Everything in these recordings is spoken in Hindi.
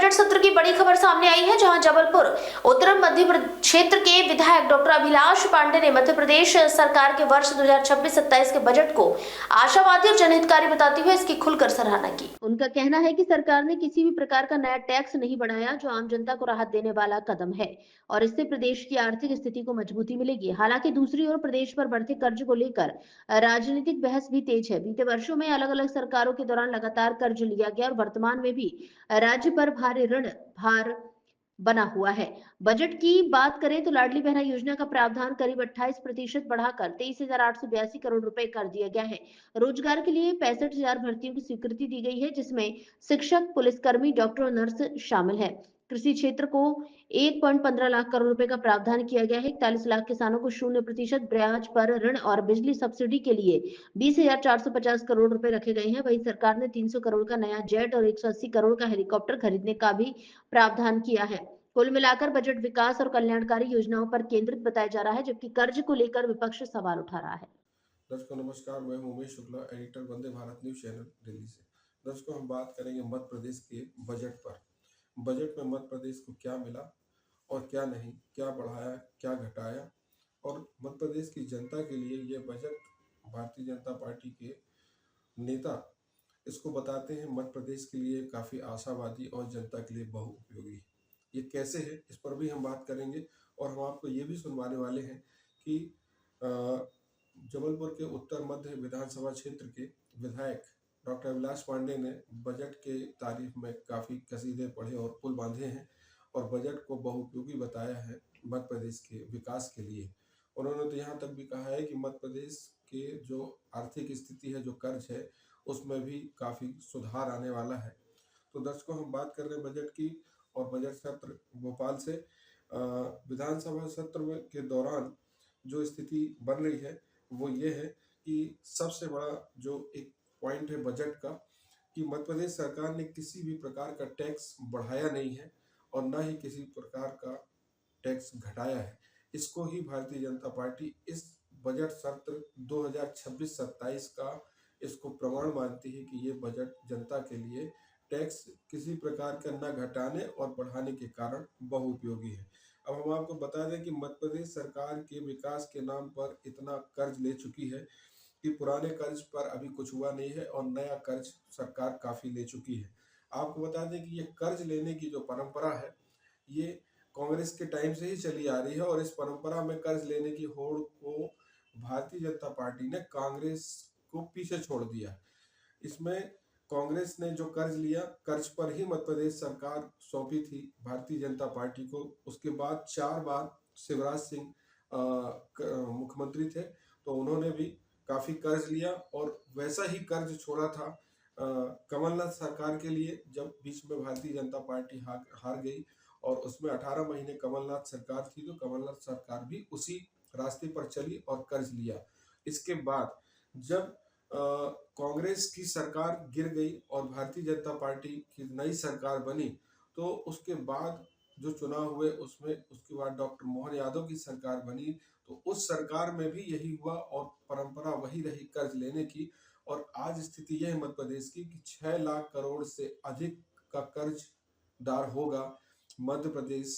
बजट सत्र की बड़ी खबर सामने आई है, जहां जबलपुर उत्तर मध्य क्षेत्र के विधायक डॉक्टर अभिलाष पांडे ने मध्य प्रदेश सरकार के वर्ष 2026-27 के बजट को आशावादी और जनहितकारी बताते हुए इसकी खुलकर सराहना की। उनका कहना है कि सरकार ने किसी भी प्रकार का नया टैक्स नहीं बढ़ाया, जो आम जनता को राहत देने वाला कदम है और इससे प्रदेश की आर्थिक स्थिति को मजबूती मिलेगी। हालांकि दूसरी ओर प्रदेश पर बढ़ते कर्ज को लेकर राजनीतिक बहस भी तेज है। बीते वर्षों में अलग अलग सरकारों के दौरान लगातार कर्ज लिया गया और वर्तमान में भी राज्य पर भारी ऋण भार बना हुआ है। बजट की बात करें तो लाडली बहना योजना का प्रावधान करीब 28% बढ़ाकर 23,882 करोड़ रुपए कर दिया गया है। रोजगार के लिए 65,000 भर्तियों की स्वीकृति दी गई है, जिसमें शिक्षक, पुलिसकर्मी, डॉक्टर और नर्स शामिल है। कृषि क्षेत्र को 1.15 लाख करोड़ रुपए का प्रावधान किया गया है। 41 लाख किसानों को 0% ब्याज पर ऋण और बिजली सब्सिडी के लिए 20,450 करोड़ रुपए रखे गए हैं। वहीं सरकार ने 300 करोड़ का नया जेट और 180 करोड़ का हेलीकॉप्टर खरीदने का भी प्रावधान किया है। कुल मिलाकर बजट विकास और कल्याणकारी योजनाओं पर केंद्रित बताया जा रहा है, जबकि कर्ज को लेकर विपक्ष सवाल उठा रहा है। दर्शकों नमस्कार, मैं हूं Umesh Shukla, editor Vande Bharat news channel Delhi से। दर्शकों, हम बात करेंगे मध्य प्रदेश के बजट पर। बजट में मध्य प्रदेश को क्या मिला और क्या नहीं, क्या बढ़ाया, क्या घटाया, और मध्य प्रदेश की जनता के लिए ये बजट भारतीय जनता पार्टी के नेता इसको बताते हैं मध्य प्रदेश के लिए काफ़ी आशावादी और जनता के लिए बहुउपयोगी। ये कैसे है, इस पर भी हम बात करेंगे और हम आपको ये भी सुनवाने वाले हैं कि अ, जबलपुर के उत्तर मध्य विधानसभा क्षेत्र के विधायक डॉक्टर अभिलाष पांडे ने बजट के तारीफ में काफ़ी कसीदे पढ़े और पुल बांधे हैं और बजट को बहुउपयोगी बताया है मध्य प्रदेश के विकास के लिए। उन्होंने तो यहाँ तक भी कहा है कि मध्य प्रदेश के जो आर्थिक स्थिति है, जो कर्ज है, उसमें भी काफ़ी सुधार आने वाला है। तो दर्शकों, हम बात कर रहे हैं बजट की और बजट सत्र भोपाल से। विधानसभा सत्र के दौरान जो स्थिति बन रही है वो ये है कि सबसे बड़ा जो एक पॉइंट है बजट का, कि मध्य प्रदेश सरकार ने किसी भी प्रकार का टैक्स बढ़ाया नहीं है और ना ही किसी प्रकार का टैक्स घटाया है। इसको ही भारतीय जनता पार्टी इस बजट सत्र 2026-27 का इसको प्रमाण मानती है कि ये बजट जनता के लिए टैक्स किसी प्रकार का न घटाने और बढ़ाने के कारण बहुउपयोगी है। अब हम आपको बता दें कि मध्य प्रदेश सरकार के विकास के नाम पर इतना कर्ज ले चुकी है कि पुराने कर्ज पर अभी कुछ हुआ नहीं है और नया कर्ज सरकार काफी ले चुकी है। आपको बता दें कि ये कर्ज लेने की जो परंपरा है, ये कांग्रेस के टाइम से ही चली आ रही है और इस परंपरा में कर्ज लेने की होड़ को भारतीय जनता पार्टी ने कांग्रेस को पीछे छोड़ दिया। इसमें कांग्रेस ने जो कर्ज लिया, कर्ज पर ही मध्य प्रदेश सरकार सौंपी थी भारतीय जनता पार्टी को। उसके बाद 4 बार शिवराज सिंह मुख्यमंत्री थे, तो उन्होंने भी काफी कर्ज लिया और वैसा ही कर्ज छोड़ा था कमलनाथ सरकार के लिए, जब बीच में भारतीय जनता पार्टी हार गई और उसमें 18 महीने कमलनाथ सरकार थी, तो कमलनाथ सरकार भी उसी रास्ते पर चली और कर्ज लिया। इसके बाद जब कांग्रेस की सरकार गिर गई और भारतीय जनता पार्टी की नई सरकार बनी, तो उसके बाद जो चुनाव हुए उसमें उसके बाद डॉक्टर मोहन यादव की सरकार बनी, तो उस सरकार में भी यही हुआ और परंपरा वही रही कर्ज लेने की। और आज स्थिति यह है मध्य प्रदेश की कि 6 लाख करोड़ से अधिक का कर्जदार होगा मध्य प्रदेश,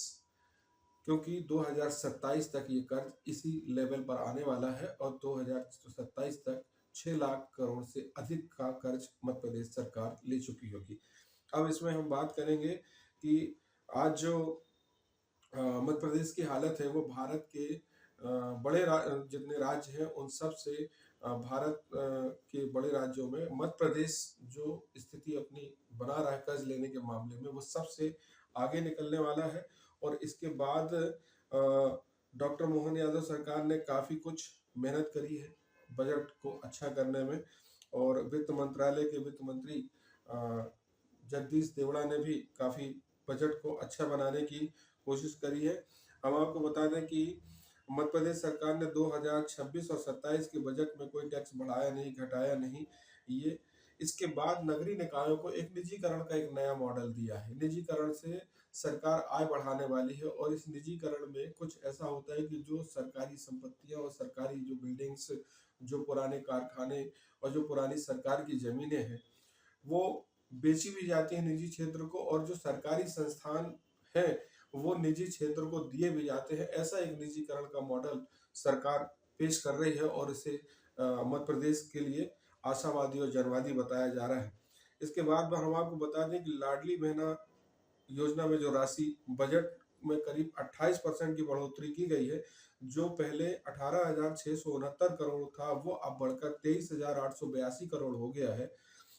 क्योंकि 2027 तक ये कर्ज इसी लेवल पर आने वाला है और 2027 तक 6 लाख करोड़ से अधिक का कर्ज मध्य प्रदेश सरकार ले चुकी होगी। अब इसमें हम बात करेंगे कि आज जो मध्य प्रदेश की हालत है वो भारत के जितने राज्य हैं उन सब से भारत के बड़े राज्यों में मध्य प्रदेश जो स्थिति अपनी बना रहा है कर्ज लेने के मामले में, वो सबसे आगे निकलने वाला है। और इसके बाद डॉक्टर मोहन यादव सरकार ने काफ़ी कुछ मेहनत करी है बजट को अच्छा करने में और वित्त मंत्रालय के वित्त मंत्री जगदीश देवड़ा ने भी काफ़ी बजट को अच्छा बनाने की कोशिश करी है। हम आपको बता दें कि मध्य प्रदेश सरकार ने 2026 और 27 के बजट में कोई टैक्स बढ़ाया नहीं, घटाया नहीं। ये इसके बाद नगरीय निकायों को एक निजीकरण का एक नया मॉडल दिया है। निजीकरण से सरकार आय बढ़ाने वाली है और इस निजीकरण में कुछ ऐसा होता है कि जो सरकारी संपत्तियां और सरकारी जो बिल्डिंग्स, जो पुराने कारखाने और जो पुरानी सरकार की जमीनें हैं, वो बेची भी जाती है निजी क्षेत्र को, और जो सरकारी संस्थान है वो निजी क्षेत्र को दिए भी जाते हैं। ऐसा एक निजीकरण का मॉडल सरकार पेश कर रही है और इसे मध्य प्रदेश के लिए आशावादी और जनवादी बताया जा रहा है। इसके बाद में हम आपको बता दें कि लाडली बहना योजना में जो राशि बजट में करीब 28% की बढ़ोतरी की गई है, जो पहले 18,669 करोड़ था वो अब बढ़कर 23,882 करोड़ हो गया है।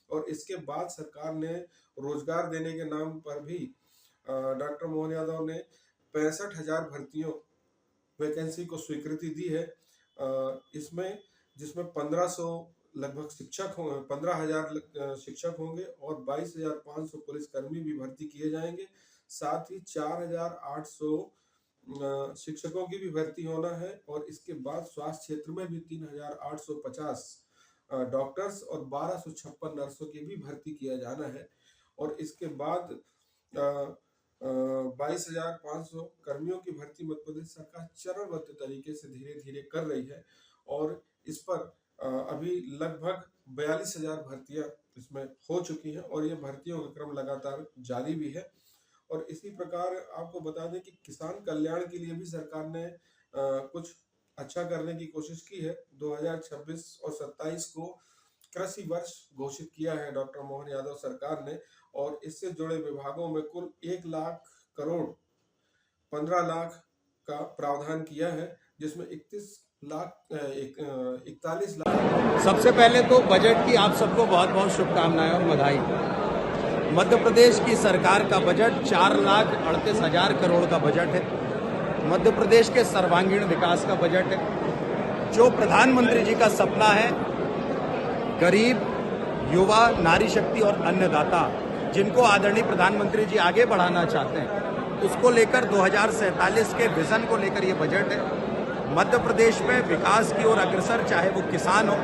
और इसके बाद सरकार ने रोजगार देने के नाम पर भी डॉक्टर मोहन यादव ने 65,000 भर्तियों वैकेंसी को स्वीकृति दी है। इसमें जिसमें 1500 लगभग शिक्षक होंगे, 15,000 शिक्षक होंगे और 22,500 पुलिसकर्मी भी भर्ती किए जाएंगे। साथ ही 4,800 शिक्षकों की भी भर्ती होना है, और इसके बाद स्वास्थ्य क्षेत्र में भी 3,850 डॉक्टर्स और 1,256 नर्सों की भी भर्ती किया जाना है। और इसके बाद 22,500 कर्मियों की भर्ती मध्य प्रदेश सरकार चरणबद्ध तरीके से धीरे धीरे कर रही है, और इस पर अभी लगभग 42,000 भर्तियां इसमें हो चुकी हैं, और ये भर्तियों का क्रम लगातार जारी भी है। और इसी प्रकार आपको बता दें कि किसान कल्याण के लिए भी सरकार ने कुछ अच्छा करने की कोशिश की है। 2026 और 27 को कृषि वर्ष घोषित किया है डॉक्टर मोहन यादव सरकार ने, और इससे जुड़े विभागों में कुल 1 लाख करोड़ 15 लाख का प्रावधान किया है, जिसमें 41 लाख। सबसे पहले तो बजट की आप सबको बहुत बहुत शुभकामनाएं और बधाई। मध्य प्रदेश की सरकार का बजट 4,38,000 करोड़ का बजट है। मध्य प्रदेश के सर्वांगीण विकास का बजट है। जो प्रधानमंत्री जी का सपना है, गरीब, युवा, नारी शक्ति और अन्नदाता, जिनको आदरणीय प्रधानमंत्री जी आगे बढ़ाना चाहते हैं, उसको लेकर 2047 के विजन को लेकर ये बजट है। मध्य प्रदेश में विकास की ओर अग्रसर, चाहे वो किसान हो।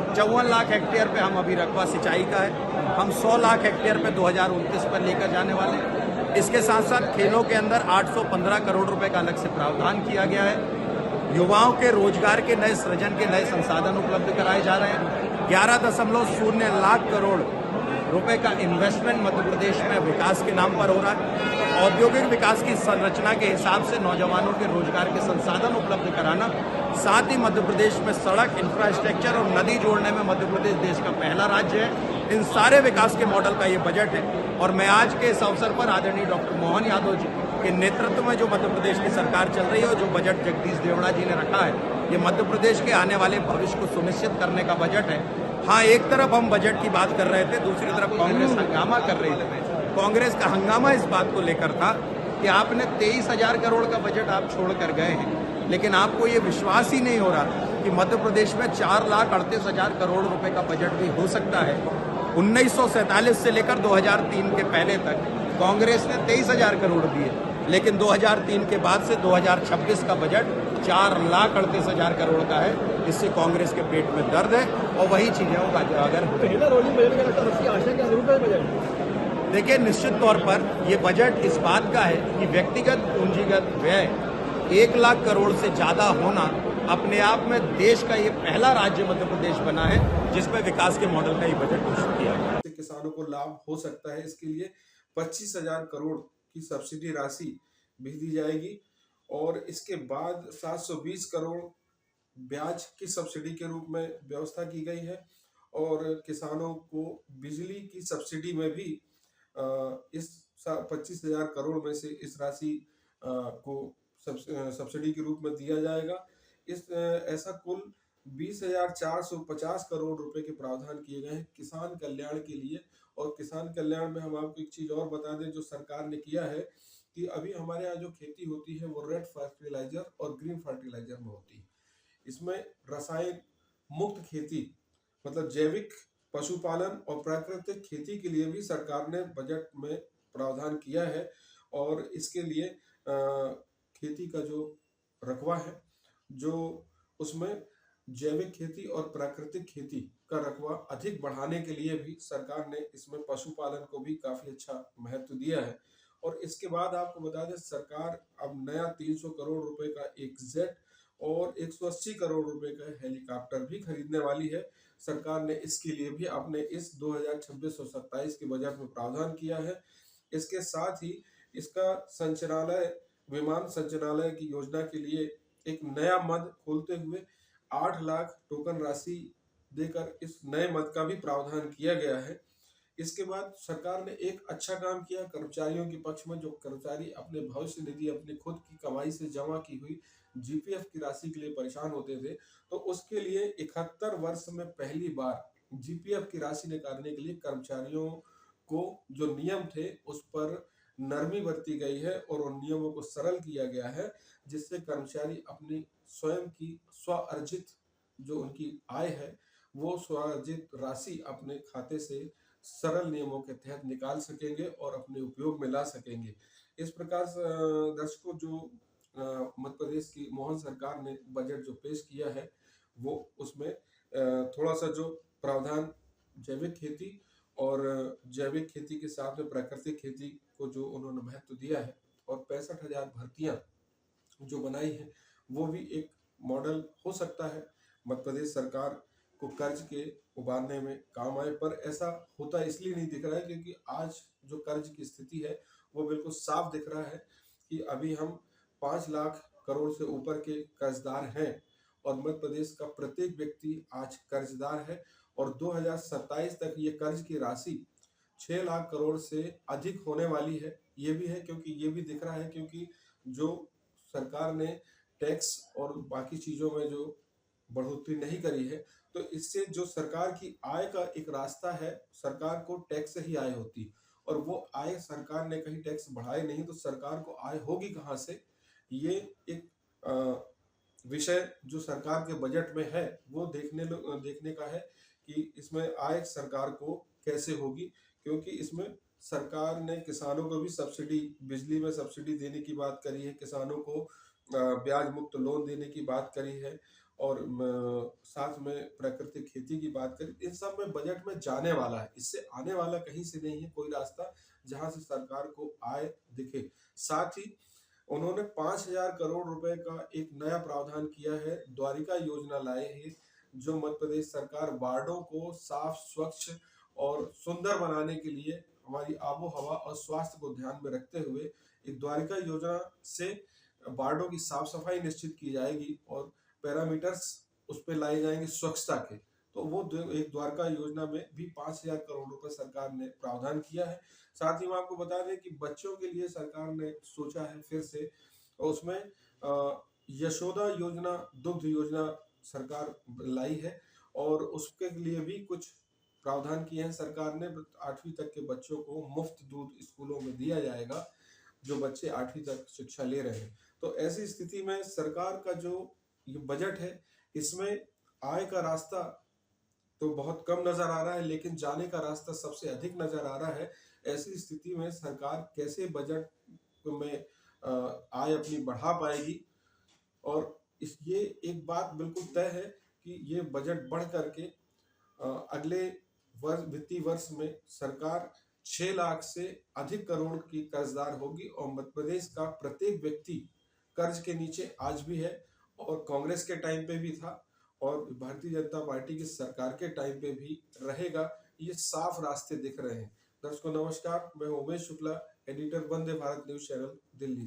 54 लाख हेक्टेयर पे हम अभी रकबा सिंचाई का है, हम 100 लाख हेक्टेयर पे 2029 पर लेकर जाने वाले हैं। इसके साथ साथ खेलों के अंदर 815 करोड़ रुपए का अलग से प्रावधान किया गया है। युवाओं के रोजगार के नए सृजन के नए संसाधन उपलब्ध कराए जा रहे हैं। 11.0 लाख करोड़ रुपए का इन्वेस्टमेंट मध्य प्रदेश में विकास के नाम पर हो रहा है। औद्योगिक विकास की संरचना के हिसाब से नौजवानों के रोजगार के संसाधन उपलब्ध कराना, साथ ही मध्य प्रदेश में सड़क, इंफ्रास्ट्रक्चर और नदी जोड़ने में मध्य प्रदेश देश का पहला राज्य है। इन सारे विकास के मॉडल का ये बजट है। और मैं आज के इस अवसर पर आदरणीय डॉक्टर मोहन यादव जी के नेतृत्व में जो मध्य प्रदेश की सरकार चल रही है और जो बजट जगदीश देवड़ा जी ने रखा है, ये मध्य प्रदेश के आने वाले भविष्य को सुनिश्चित करने का बजट है। हाँ, एक तरफ हम बजट की बात कर रहे थे, दूसरी तरफ कांग्रेस हंगामा कर रही थी। कांग्रेस का हंगामा इस बात को लेकर था कि आपने 23,000 करोड़ का बजट आप छोड़ कर गए हैं, लेकिन आपको ये विश्वास ही नहीं हो रहा कि मध्य प्रदेश में 4,38,000 करोड़ रुपए का बजट भी हो सकता है। 1947 से लेकर 2003 के पहले तक कांग्रेस ने 23,000 करोड़ दिए, लेकिन 2003 के बाद से 2026 का बजट 4,38,000 करोड़ का है। इससे कांग्रेस के पेट में दर्द है, और वही चीजें अगर देखिए, निश्चित तौर पर ये बजट इस बात का है कि व्यक्तिगत पूंजीगत व्यय 1 लाख करोड़ से ज्यादा होना अपने आप में देश का ये पहला राज्य मध्य प्रदेश बना है जिसमें विकास के मॉडल का ये बजट घोषित किया गया। किसानों को लाभ हो सकता है, इसके लिए 25,000 करोड़ की सब्सिडी राशि भी दी जाएगी, और इसके बाद 720 करोड़ ब्याज की सब्सिडी के रूप में व्यवस्था की गई है। और किसानों को बिजली की सब्सिडी में भी इस 25,000 करोड़ में से इस राशि को सब्सिडी के रूप में दिया जाएगा। ऐसा कुल 20,450 करोड़ रुपए के प्रावधान किए गए हैं किसान कल्याण के लिए। और किसान कल्याण में हम आपको एक चीज और बता दें जो सरकार ने किया है कि अभी हमारे यहाँ जो खेती होती है वो रेड फर्टिलाइजर और ग्रीन फर्टिलाइजर में होती है। इसमें रसायन मुक्त खेती, मतलब जैविक पशुपालन और प्राकृतिक खेती के लिए भी सरकार ने बजट में प्रावधान किया है। और इसके लिए खेती का जो रकबा है, जो उसमें जैविक खेती और प्राकृतिक खेती का रकबा अधिक बढ़ाने के लिए भी सरकार ने इसमें पशुपालन को भी काफी अच्छा महत्व दिया है। और इसके बाद आपको बता दें, सरकार अब नया 300 करोड़ रुपए का एक जेट और 180 करोड़ रुपए का हेलीकॉप्टर भी खरीदने वाली है। सरकार ने इसके लिए भी अपने इस 2026-27 के बजट में प्रावधान किया है। इसके साथ ही इसका संचालनालय, विमान संचालनालय की योजना के लिए एक नया मद खोलते हुए 8 लाख टोकन राशि देकर इस नए मद का भी प्रावधान किया गया है। इसके बाद सरकार ने एक अच्छा काम किया कर्मचारियों के पक्ष में। जो कर्मचारी अपने भविष्य निधि, अपनी खुद की कमाई से जमा की हुई जीपीएफ की राशि के लिए परेशान होते थे, तो उसके लिए 71 वर्ष में पहली बार जीपीएफ की राशि निकालने के लिए कर्मचारियों को जो नियम थे उस पर नरमी बरती गई है और उन नियमों को सरल किया गया है, जिससे कर्मचारी अपनी स्वयं की स्व अर्जित जो उनकी आय है वो स्वअर्जित राशि अपने खाते से सरल नियमों के तहत निकाल सकेंगे और अपने उपयोग में ला सकेंगे। इस प्रकार से दर्शकों, जो मध्य प्रदेश की मोहन सरकार ने बजट जो पेश किया है वो उसमें थोड़ा सा जो प्रावधान जैविक खेती और जैविक खेती के साथ में प्राकृतिक खेती को जो उन्होंने महत्व दिया है और 65,000 भर्तियां जो बनाई है वो भी एक मॉडल हो सकता है मध्य प्रदेश सरकार को कर्ज के उबारने में काम आए। पर ऐसा होता इसलिए नहीं दिख रहा है क्योंकि आज जो कर्ज की स्थिति है वो बिल्कुल साफ दिख रहा है कि अभी हम 5 लाख करोड़ से ऊपर के कर्जदार हैं और मध्य प्रदेश का प्रत्येक व्यक्ति आज कर्जदार है और 2027 तक ये कर्ज की राशि 6 लाख करोड़ से अधिक होने वाली है। ये भी है क्योंकि ये भी दिख रहा है क्योंकि जो सरकार ने टैक्स और बाकी चीज़ों में जो बढ़ोतरी नहीं करी है, तो इससे जो सरकार की आय का एक रास्ता है, सरकार को टैक्स से ही आय होती और वो आय सरकार ने कहीं टैक्स बढ़ाए नहीं, तो सरकार को आय होगी कहाँ से? ये एक विषय जो सरकार के बजट में है वो देखने का है कि इसमें आय सरकार को कैसे होगी, क्योंकि इसमें सरकार ने किसानों को भी सब्सिडी, बिजली में सब्सिडी देने की बात करी है, किसानों को ब्याज मुक्त लोन देने की बात करी है और साथ में प्राकृतिक खेती की बात करी। इन सब में बजट में जाने वाला है, इससे आने वाला कहीं से नहीं है कोई रास्ता जहां से सरकार को आय दिखे। साथ ही उन्होंने 5,000 करोड़ रुपए का एक नया प्रावधान किया है, द्वारिका योजना लाए हैं, जो मध्य प्रदेश सरकार वार्डों को साफ, स्वच्छ और सुंदर बनाने के लिए हमारी आबो हवा और स्वास्थ्य को ध्यान में रखते हुए एक द्वारिका योजना से वार्डों की साफ सफाई निश्चित की जाएगी और पैरामीटर्स उस पर लाए जाएंगे स्वच्छता के। तो वो एक द्वारका योजना में भी 5,000 करोड़ रुपए सरकार ने प्रावधान किया है। साथ ही मैं आपको बता दें कि बच्चों के लिए सरकार ने सोचा है फिर से, और उसमें यशोदा योजना, दुग्ध योजना सरकार लाई है और उसके लिए भी कुछ प्रावधान किए हैं सरकार ने। 8वीं तक के बच्चों को मुफ्त दूध स्कूलों में दिया जाएगा जो बच्चे 8वीं तक शिक्षा ले रहे हैं। तो ऐसी स्थिति में सरकार का जो ये बजट है इसमें आय का रास्ता तो बहुत कम नजर आ रहा है, लेकिन जाने का रास्ता सबसे अधिक नजर आ रहा है। ऐसी स्थिति में सरकार कैसे बजट में आय अपनी बढ़ा पाएगी, और ये एक बात बिल्कुल तय है कि ये बजट बढ़ करके अगले वित्तीय वर्ष में सरकार 6 लाख से अधिक करोड़ की कर्जदार होगी और मध्य प्रदेश का प्रत्येक व्यक्ति कर्ज के नीचे आज भी है और कांग्रेस के टाइम पे भी था और भारतीय जनता पार्टी की सरकार के टाइम पे भी रहेगा। ये साफ रास्ते दिख रहे हैं। दर्शकों नमस्कार, मैं Umesh Shukla, editor Vande Bharat news channel, Delhi.